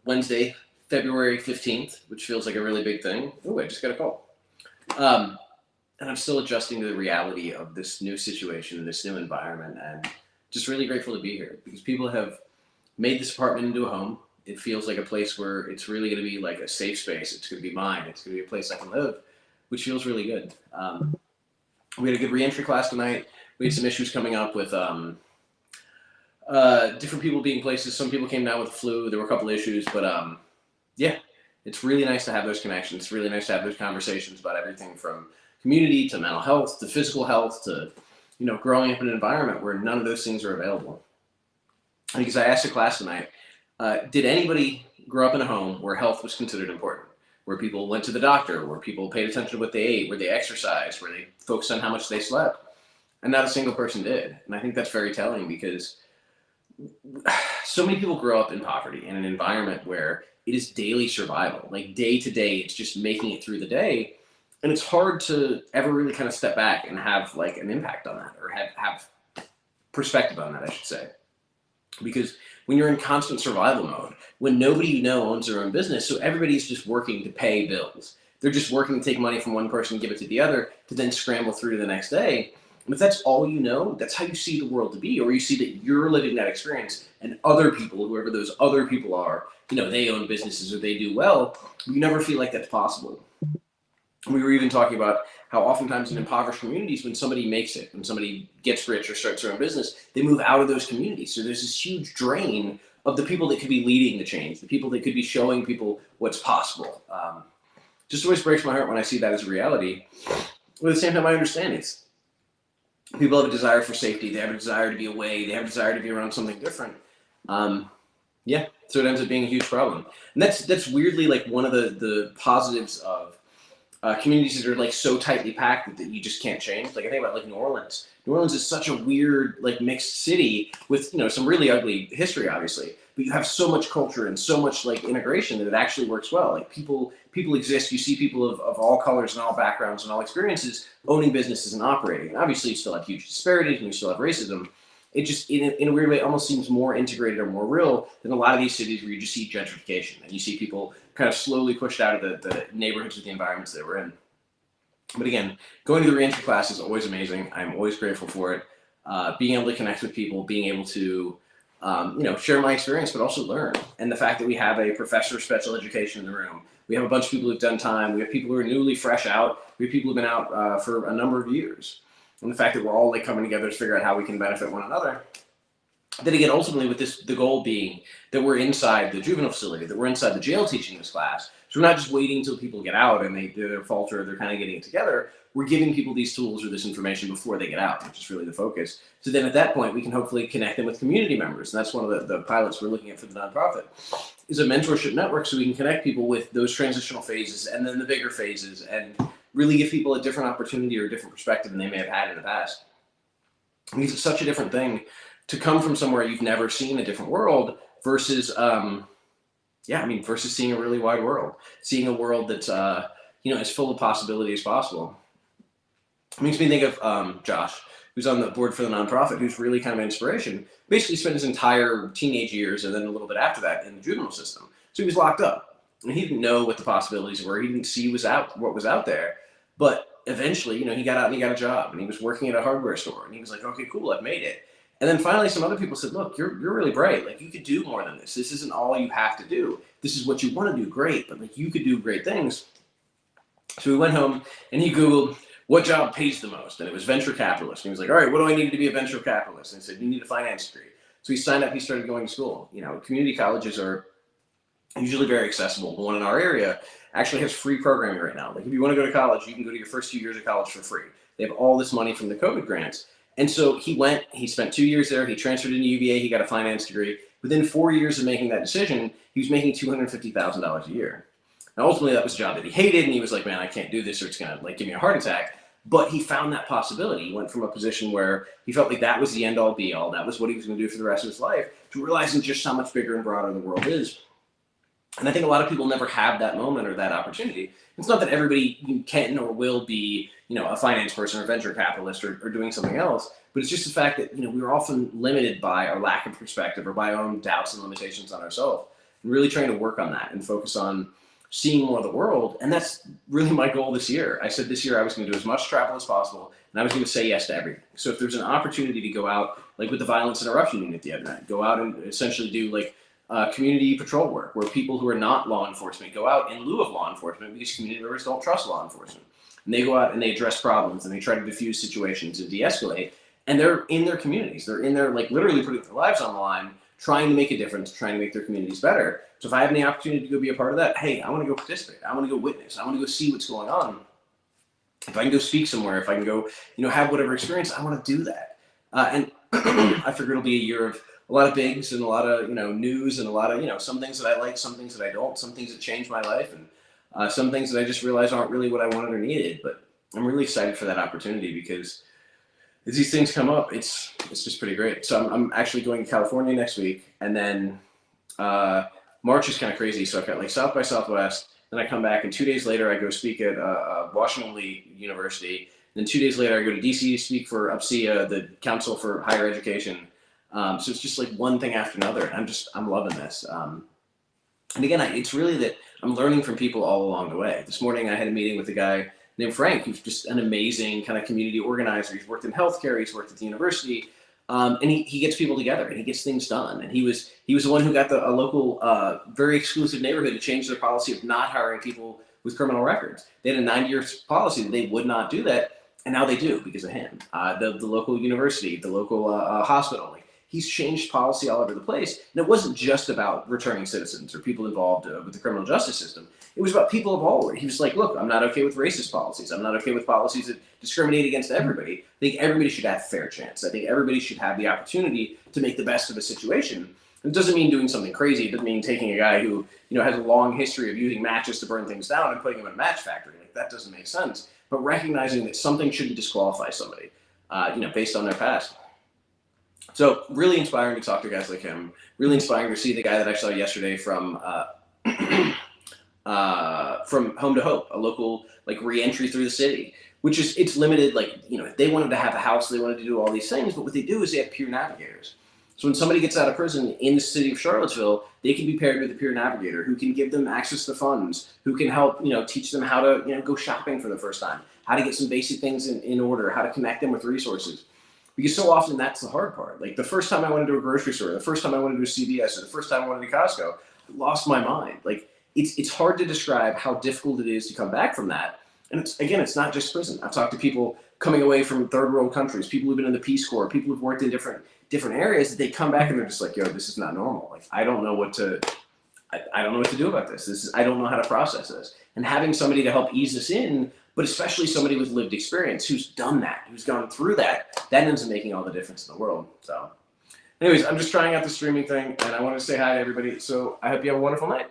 Wednesday, February 15th, which feels like a really big thing. Oh, I just got a call. And I'm still adjusting to the reality of this new situation, this new environment, and just really grateful to be here because people have made this apartment into a home. It feels like a place where it's really going to be like a safe space. It's going to be mine. It's going to be a place I can live, which feels really good. We had a good reentry class tonight. We had some issues coming up with different people being places. Some people came down with the flu. There were a couple of issues, but yeah, it's really nice to have those connections. It's really nice to have those conversations about everything from community to mental health to physical health to, growing up in an environment where none of those things are available. Because I asked the class tonight, did anybody grow up in a home where health was considered important? Where people went to the doctor, where people paid attention to what they ate, where they exercised, where they focused on how much they slept? And not a single person did. And I think that's very telling because so many people grow up in poverty in an environment where it is daily survival. Like day to day, it's just making it through the day. And it's hard to ever really kind of step back and have like an impact on that or have perspective on that, I should say. Because when you're in constant survival mode, when nobody you know owns their own business, so everybody's just working to pay bills. They're just working to take money from one person and give it to the other to then scramble through to the next day. And if that's all you know, that's how you see the world to be, or you see that you're living that experience and other people, whoever those other people are, they own businesses or they do well, you never feel like that's possible. We were even talking about how oftentimes in impoverished communities, when somebody makes it, when somebody gets rich or starts their own business, they move out of those communities. So there's this huge drain of the people that could be leading the change, the people that could be showing people what's possible. Just always breaks my heart when I see that as a reality. But at the same time, I understand it's people have a desire for safety. They have a desire to be away. They have a desire to be around something different. Yeah, so it ends up being a huge problem. And that's weirdly like one of the positives of communities that are like so tightly packed that you just can't change. Like I think about like New Orleans. New Orleans is such a weird like mixed city with some really ugly history, obviously. But you have so much culture and so much like integration that it actually works well. Like people exist. You see people of all colors and all backgrounds and all experiences owning businesses and operating. And obviously, you still have huge disparities and you still have racism. It just, in a weird way, almost seems more integrated or more real than a lot of these cities where you just see gentrification and you see people kind of slowly pushed out of the neighborhoods or the environments they were in. But again, going to the reentry class is always amazing. I'm always grateful for it. Being able to connect with people, being able to share my experience, but also learn. And the fact that we have a professor of special education in the room. We have a bunch of people who've done time. We have people who are newly fresh out. We have people who've been out for a number of years. And the fact that we're all like coming together to figure out how we can benefit one another. Then again, ultimately with this, the goal being that we're inside the juvenile facility, that we're inside the jail teaching this class. So we're not just waiting until people get out and they're falter, they're kind of getting it together. We're giving people these tools or this information before they get out, which is really the focus. So then at that point, we can hopefully connect them with community members. And that's one of the pilots we're looking at for the nonprofit, is a mentorship network so we can connect people with those transitional phases and then the bigger phases and really give people a different opportunity or a different perspective than they may have had in the past. Because it's such a different thing to come from somewhere you've never seen a different world versus, versus seeing a really wide world, seeing a world that's, as full of possibility as possible. It makes me think of Josh, who's on the board for the nonprofit, who's really kind of an inspiration. Basically spent his entire teenage years and then a little bit after that in the juvenile system. So he was locked up and he didn't know what the possibilities were. He didn't see what was out there. But eventually, he got out and he got a job and he was working at a hardware store and he was like, okay, cool, I've made it. And then finally some other people said, look, you're really bright. Like you could do more than this. This isn't all you have to do. This is what you want to do, great, but like you could do great things. So we went home and he Googled what job pays the most, and it was venture capitalist. And he was like, all right, what do I need to be a venture capitalist? And he said, you need a finance degree. So he signed up, he started going to school. Community colleges are usually very accessible. The one in our area actually has free programming right now. Like if you want to go to college, you can go to your first 2 years of college for free. They have all this money from the COVID grants. And so he spent 2 years there, he transferred into UVA, he got a finance degree. Within 4 years of making that decision, he was making $250,000 a year. Now, ultimately, that was a job that he hated, and he was like, man, I can't do this, or it's going to like give me a heart attack. But he found that possibility. He went from a position where he felt like that was the end-all, be-all, that was what he was going to do for the rest of his life, to realizing just how much bigger and broader the world is. And I think a lot of people never have that moment or that opportunity. It's not that everybody can or will be, a finance person or venture capitalist or doing something else, but it's just the fact that, we're often limited by our lack of perspective or by our own doubts and limitations on ourselves. really trying to work on that and focus on seeing more of the world. And that's really my goal this year. I said this year I was going to do as much travel as possible, and I was going to say yes to everything. So if there's an opportunity to go out, like with the violence interruption unit the other night, go out and essentially do like community patrol work, where people who are not law enforcement go out in lieu of law enforcement because community members don't trust law enforcement. And they go out and they address problems and they try to diffuse situations and de-escalate. And they're in their communities. They're in there, like literally putting their lives on the line, trying to make a difference, trying to make their communities better. So if I have any opportunity to go be a part of that, hey, I want to go participate. I want to go witness. I want to go see what's going on. If I can go speak somewhere, if I can go, have whatever experience, I want to do that. And I figure it'll be a year of a lot of bigs and a lot of, news and a lot of, some things that I like, some things that I don't, some things that changed my life, and some things that I just realized aren't really what I wanted or needed. But I'm really excited for that opportunity because as these things come up, it's just pretty great. So I'm actually going to California next week, and then March is kind of crazy. So I've got like South by Southwest, then I come back, and 2 days later I go speak at Washington Lee University. Then 2 days later I go to DC to speak for UPSEA, the Council for Higher Education. So it's just like one thing after another. And I'm loving this. And again, it's really that I'm learning from people all along the way. This morning I had a meeting with a guy named Frank, who's just an amazing kind of community organizer. He's worked in healthcare, he's worked at the university, and he gets people together and he gets things done. And he was the one who got a local, very exclusive neighborhood to change their policy of not hiring people with criminal records. They had a 9-year policy that they would not do that, and now they do because of him. The local university, the local hospital, he's changed policy all over the place. And it wasn't just about returning citizens or people involved with the criminal justice system. It was about people of all. He was like, look, I'm not okay with racist policies. I'm not okay with policies that discriminate against everybody. I think everybody should have a fair chance. I think everybody should have the opportunity to make the best of a situation. It doesn't mean doing something crazy. It doesn't mean taking a guy who has a long history of using matches to burn things down and putting him in a match factory. That doesn't make sense. But recognizing that something shouldn't disqualify somebody, based on their past. So really inspiring to talk to guys like him. Really inspiring to see the guy that I saw yesterday from Home to Hope, a local re-entry through the city, which is, it's limited. They wanted to have a house, they wanted to do all these things, but what they do is they have peer navigators. So when somebody gets out of prison in the city of Charlottesville, they can be paired with a peer navigator who can give them access to funds, who can help, teach them how to, go shopping for the first time, how to get some basic things in order, how to connect them with resources. Because so often that's the hard part. Like the first time I went into a grocery store, the first time I went into a CVS, or the first time I went into Costco, I lost my mind. It's hard to describe how difficult it is to come back from that. And it's not just prison. I've talked to people coming away from third world countries, people who've been in the Peace Corps, people who've worked in different areas, that they come back and they're just like, yo, this is not normal. I don't know what to do about this. I don't know how to process this. And having somebody to help ease us in, but especially somebody with lived experience who's done that, who's gone through that ends up making all the difference in the world. So anyways, I'm just trying out the streaming thing, and I want to say hi to everybody. So I hope you have a wonderful night.